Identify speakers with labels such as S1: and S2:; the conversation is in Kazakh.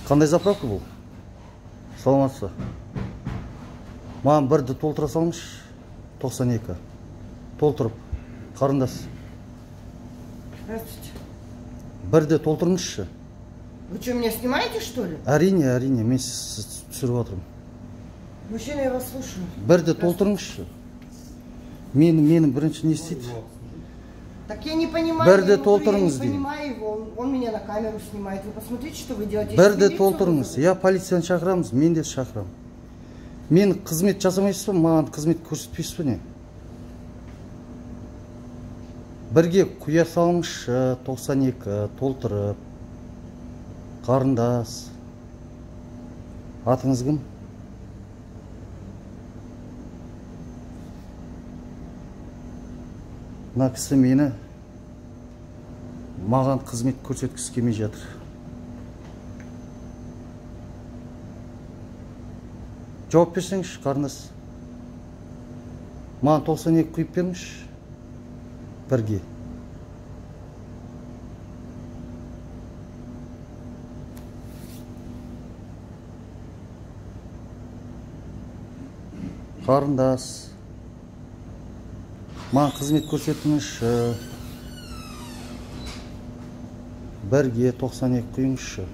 S1: Қандай заправка бұл? Саламатсыз. Маған бірді толтыра салыңыз. 92. Толтырып. Қарындас.
S2: Здравствуйте.
S1: Бірді толтырыңызшы.
S2: Вы что, меня снимаете, что ли?
S1: Әрине, мен түсіріп отырмын.
S2: Мужчина, я вас слушаю.
S1: Бірді толтырыңызшы. Менің бірінші не істейді?
S2: Так я не понимаю.
S1: Бірді толтырыңыз
S2: деймін. Я не понимаю его. Он меня на камеру снимает. Вы посмотрите, что вы делаете.
S1: Бірді толтырыңыз. Я полицияны шақырамыз, мен де шақырам. Мен қызмет жасамайсыз ба? Маған қызмет көрсетпейсіз ба не? Бірге құя салыңызшы, 92 толтырып. Қарындас. Атыңыз кім? Мына кісі маған қызмет көрсеткісі келмей жатыр. Жауап берсеңізші, қарындас. Маған 92 құйып беріңізші. Бірге. Қарындас. Маған қызмет көрсетіңізші. Бірге 92 құйыңызшы.